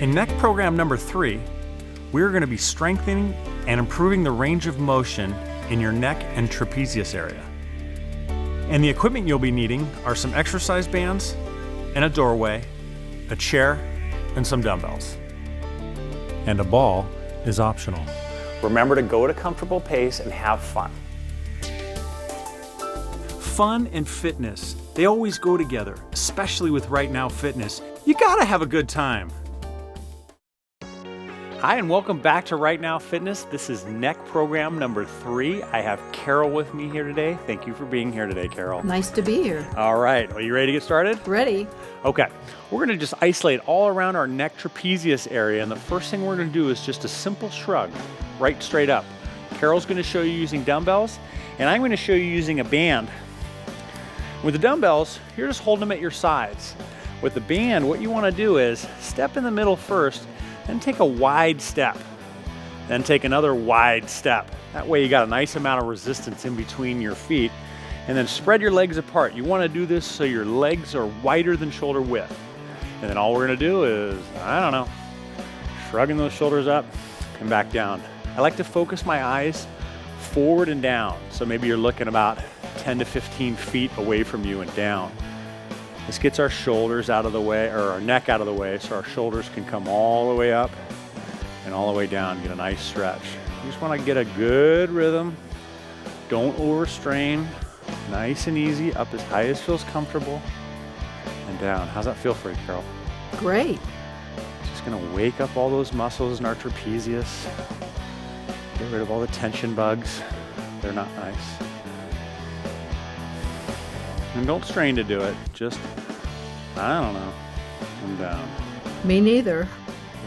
In neck program number 3, we're going to be strengthening and improving the range of motion in your neck and trapezius area. And the equipment you'll be needing are some exercise bands and a doorway, a chair, and some dumbbells. And a ball is optional. Remember to go at a comfortable pace and have fun. Fun and fitness, they always go together, especially with Wright Now Fitness. You gotta have a good time. Hi, and welcome back to Wright Now Fitness. This is neck program number 3. I have Carol with me here today. Thank you for being here today, Carol. Nice to be here. All right, are you ready to get started? Ready. Okay, we're gonna just isolate all around our neck trapezius area, and the first thing we're gonna do is just a simple shrug, right straight up. Carol's gonna show you using dumbbells, and I'm gonna show you using a band. With the dumbbells, you're just holding them at your sides. With the band, what you wanna do is step in the middle first, then take a wide step, then take another wide step. That way you got a nice amount of resistance in between your feet, and then spread your legs apart. You wanna do this so your legs are wider than shoulder width. And then all we're gonna do is, I don't know, shrugging those shoulders up and back down. I like to focus my eyes forward and down. So maybe you're looking about 10 to 15 feet away from you and down. This gets our shoulders out of the way, or our neck out of the way, so our shoulders can come all the way up and all the way down, get a nice stretch. You just wanna get a good rhythm. Don't overstrain. Nice and easy, up as high as feels comfortable, and down. How's that feel for you, Carol? Great. Just gonna wake up all those muscles in our trapezius. Get rid of all the tension bugs. They're not nice. And don't strain to do it, just, I don't know, and down. Me neither.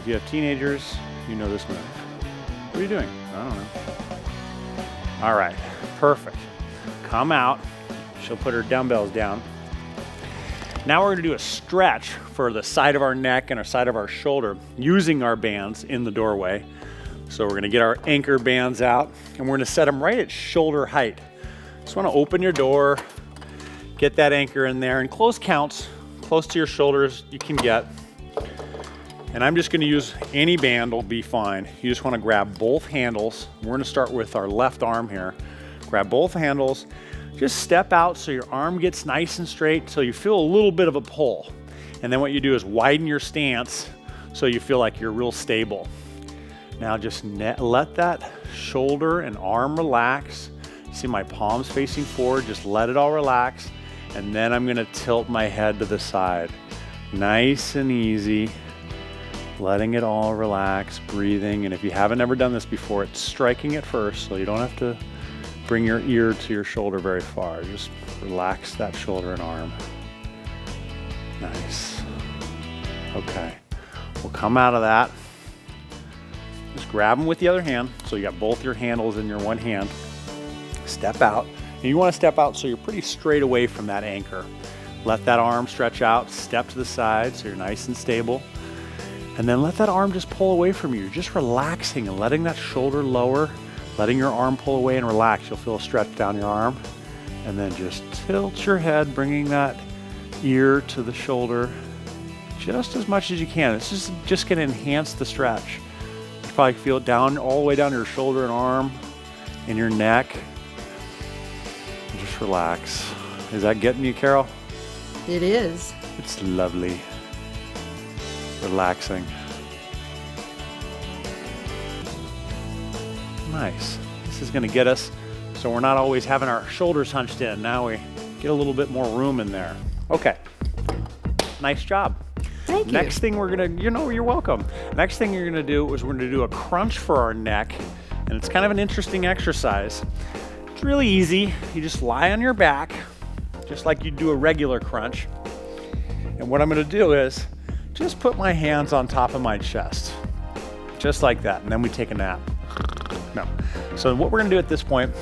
If you have teenagers, you know this move. What are you doing? I don't know. All right, perfect. Come out. She'll put her dumbbells down. Now we're gonna do a stretch for the side of our neck and our side of our shoulder using our bands in the doorway. So we're gonna get our anchor bands out and we're gonna set them right at shoulder height. Just wanna open your door, get that anchor in there, and close counts, close to your shoulders you can get. And I'm just gonna use any band will be fine. You just wanna grab both handles. We're gonna start with our left arm here. Grab both handles, just step out so your arm gets nice and straight so you feel a little bit of a pull. And then what you do is widen your stance so you feel like you're real stable. Now just let that shoulder and arm relax. See my palms facing forward, just let it all relax. And then I'm gonna tilt my head to the side. Nice and easy, letting it all relax, breathing. And if you haven't ever done this before, it's striking it first, so you don't have to bring your ear to your shoulder very far. Just relax that shoulder and arm. Nice. Okay, we'll come out of that. Just grab them with the other hand. So you got both your handles in your one hand. Step out. And you want to step out so you're pretty straight away from that anchor. Let that arm stretch out, step to the side so you're nice and stable. And then let that arm just pull away from you. You're just relaxing and letting that shoulder lower, letting your arm pull away and relax. You'll feel a stretch down your arm. And then just tilt your head, bringing that ear to the shoulder just as much as you can. It's just going to enhance the stretch. You probably feel it down all the way down your shoulder and arm and your neck. Just relax. Is that getting you, Carol? It is. It's lovely. Relaxing. Nice. This is going to get us so we're not always having our shoulders hunched in. Now we get a little bit more room in there. Okay. Nice job. Thank you. Next thing we're gonna, you're welcome. Next thing you're gonna do is we're gonna do a crunch for our neck, and it's kind of an interesting exercise. It's really easy. You just lie on your back, just like you do a regular crunch. And what I'm gonna do is just put my hands on top of my chest, just like that, and then we take a nap. No. So what we're gonna do at this point,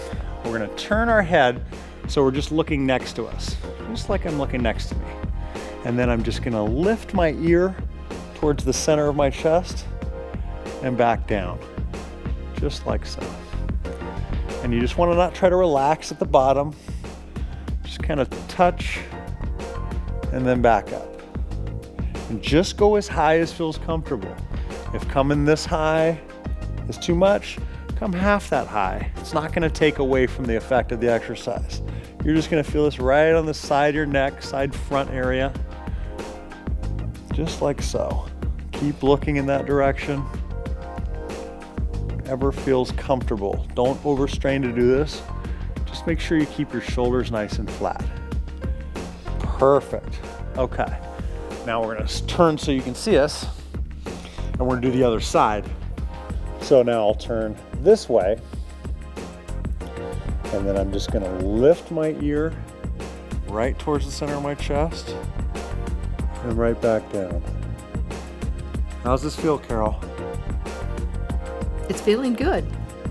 we're gonna turn our head so we're just looking next to us, just like I'm looking next to me. And then I'm just gonna lift my ear towards the center of my chest and back down, just like so. And you just wanna not try to relax at the bottom, just kind of touch and then back up. And just go as high as feels comfortable. If coming this high is too much, come half that high. It's not gonna take away from the effect of the exercise. You're just gonna feel this right on the side of your neck, side front area. Just like so. Keep looking in that direction. Whatever feels comfortable. Don't overstrain to do this. Just make sure you keep your shoulders nice and flat. Perfect. Okay. Now we're gonna turn so you can see us, and we're gonna do the other side. So now I'll turn this way, and then I'm just gonna lift my ear right towards the center of my chest and right back down. How's this feel, Carol? It's feeling good.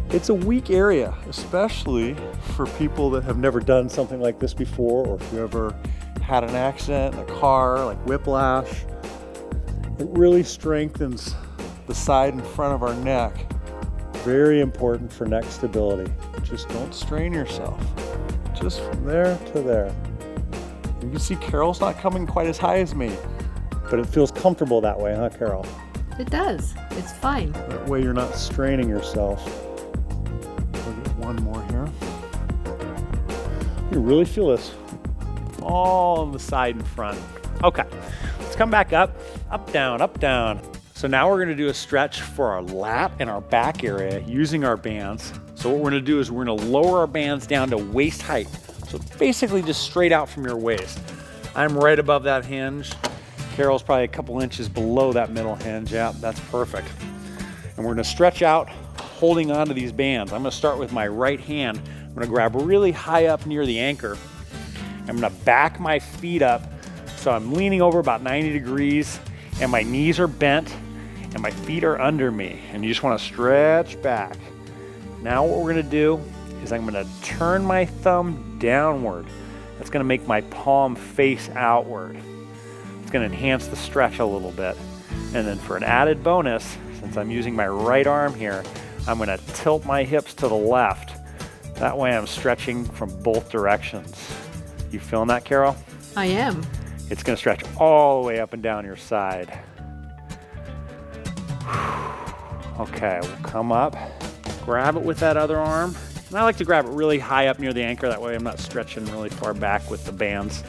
It's a weak area, especially for people that have never done something like this before, or if you ever had an accident in a car, like whiplash. It really strengthens the side and front of our neck. Very important for neck stability. Just don't strain yourself. Just from there to there. You can see Carol's not coming quite as high as me, but it feels comfortable that way, huh, Carol? It does. It's fine. That way you're not straining yourself. We'll get one more here. You really feel this all on the side and front. Okay, let's come back up, up, down, up, down. So now we're gonna do a stretch for our lat and our back area using our bands. So what we're gonna do is we're gonna lower our bands down to waist height. So basically just straight out from your waist. I'm right above that hinge. Carol's probably a couple inches below that middle hinge. Yeah, that's perfect. And we're gonna stretch out, holding onto these bands. I'm gonna start with my right hand. I'm gonna grab really high up near the anchor. I'm gonna back my feet up so I'm leaning over about 90 degrees and my knees are bent and my feet are under me. And you just wanna stretch back. Now what we're gonna do is I'm gonna turn my thumb downward. That's gonna make my palm face outward. It's gonna enhance the stretch a little bit. And then for an added bonus, since I'm using my right arm here, I'm gonna tilt my hips to the left. That way I'm stretching from both directions. You feeling that, Carol? I am. It's gonna stretch all the way up and down your side. Okay, we'll come up, grab it with that other arm. And I like to grab it really high up near the anchor, that way I'm not stretching really far back with the bands.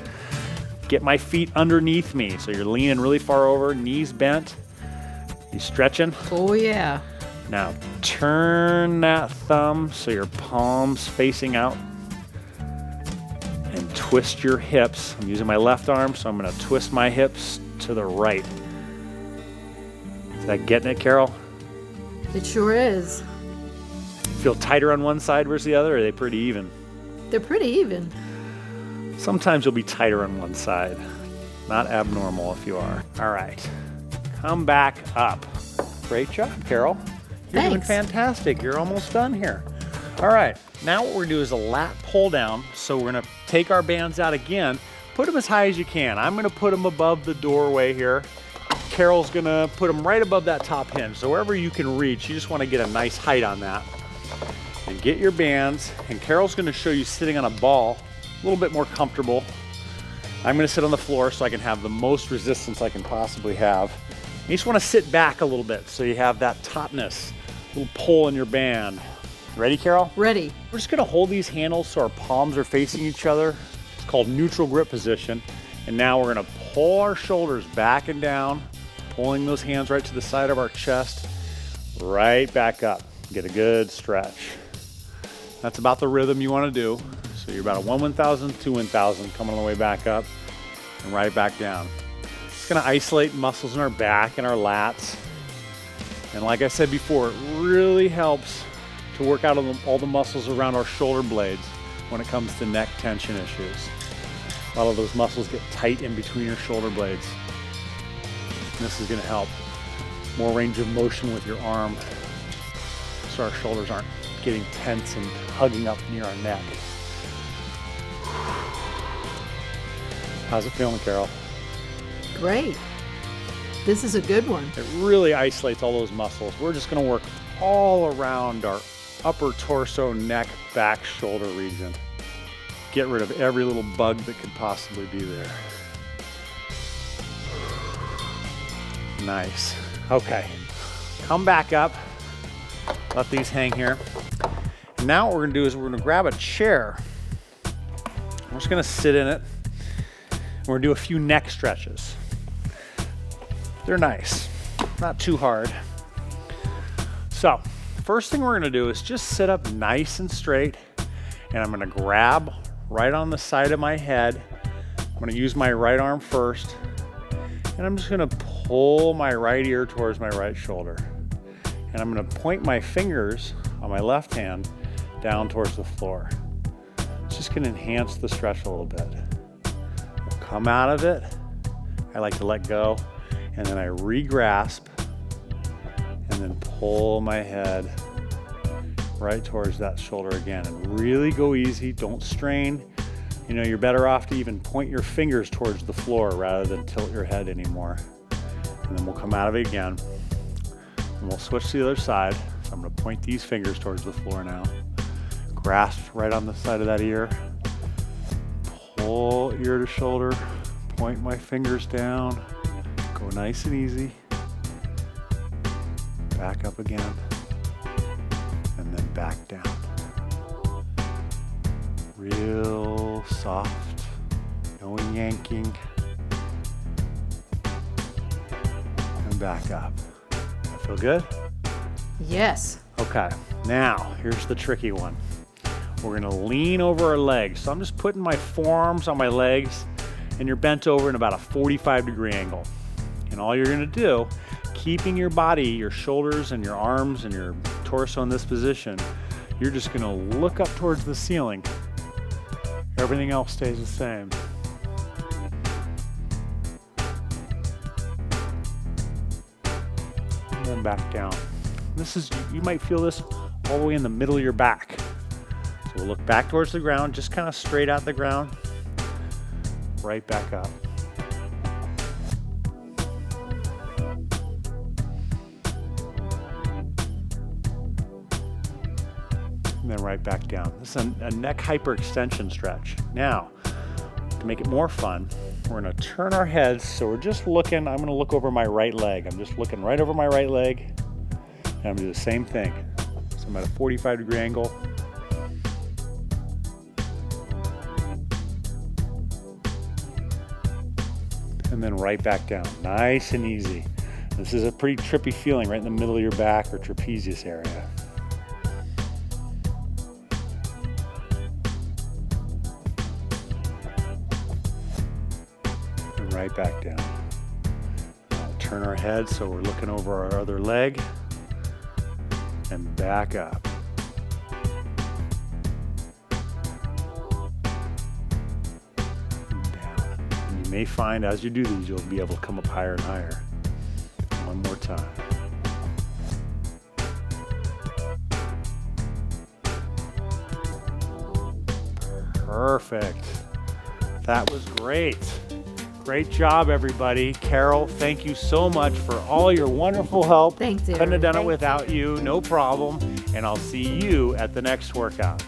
Get my feet underneath me, so you're leaning really far over, knees bent. You stretching? Oh, yeah. Now turn that thumb so your palm's facing out. And twist your hips. I'm using my left arm, so I'm gonna twist my hips to the right. Is that getting it, Carol? It sure is. Feel tighter on one side versus the other, or are they pretty even? They're pretty even. Sometimes you'll be tighter on one side. Not abnormal if you are. All right, come back up. Great job, Carol. You're doing Thanks. fantastic. You're almost done here. All right, now what we're gonna do is a lat pull down. So we're gonna take our bands out again, put them as high as you can. I'm gonna put them above the doorway here. Carol's gonna put them right above that top hinge. So wherever you can reach, you just wanna get a nice height on that. And get your bands, and Carol's gonna show you sitting on a ball, a little bit more comfortable. I'm gonna sit on the floor so I can have the most resistance I can possibly have. You just wanna sit back a little bit so you have that tautness, little pull in your band. Ready, Carol? Ready. We're just gonna hold these handles so our palms are facing each other. It's called neutral grip position. And now we're gonna pull our shoulders back and down, pulling those hands right to the side of our chest, right back up. Get a good stretch. That's about the rhythm you wanna do. So you're about a 1/1000, 2/1000, coming all the way back up and right back down. It's gonna isolate muscles in our back and our lats. And like I said before, it really helps to work out all the muscles around our shoulder blades when it comes to neck tension issues. A lot of those muscles get tight in between your shoulder blades. And this is gonna help. More range of motion with your arm so our shoulders aren't getting tense and hugging up near our neck. How's it feeling, Carol? Great. This is a good one. It really isolates all those muscles. We're just gonna work all around our upper torso, neck, back, shoulder region. Get rid of every little bug that could possibly be there. Nice. Okay. Come back up. Let these hang here. And now what we're gonna do is we're gonna grab a chair. We're just gonna sit in it. We're gonna do a few neck stretches. They're nice, not too hard. So, first thing we're gonna do is just sit up nice and straight, and I'm gonna grab right on the side of my head. I'm gonna use my right arm first, and I'm just gonna pull my right ear towards my right shoulder. And I'm gonna point my fingers on my left hand down towards the floor. It's just gonna enhance the stretch a little bit. We'll come out of it. I like to let go, and then I re-grasp, and then pull my head right towards that shoulder again. And really go easy, don't strain. You know, you're better off to even point your fingers towards the floor rather than tilt your head anymore. And then we'll come out of it again. And we'll switch to the other side. So I'm gonna point these fingers towards the floor now. Grasp right on the side of that ear. Pull ear to shoulder. Point my fingers down. Go nice and easy. Back up again. And then back down. Real soft. No yanking. And back up. That feel good? Yes. Okay, now here's the tricky one. We're gonna lean over our legs. So I'm just putting my forearms on my legs, and you're bent over in about a 45-degree angle. And all you're gonna do, keeping your body, your shoulders and your arms and your torso in this position, you're just gonna look up towards the ceiling. Everything else stays the same. And then back down. This is, you might feel this all the way in the middle of your back. So we'll look back towards the ground, just kind of straight out the ground, right back up. And then right back down. This is a neck hyperextension stretch. Now, to make it more fun, we're gonna turn our heads, so we're just looking, I'm gonna look over my right leg. I'm just looking right over my right leg, and I'm gonna do the same thing. So I'm at a 45-degree angle. And then right back down, nice and easy. This is a pretty trippy feeling right in the middle of your back or trapezius area. And right back down. Now turn our head so we're looking over our other leg and back up. You may find as you do these, you'll be able to come up higher and higher. One more time. Perfect. That was great. Great job, everybody. Carol, thank you so much for all your wonderful help. Thanks, Aaron. Couldn't have done it Thank without you, no problem. And I'll see you at the next workout.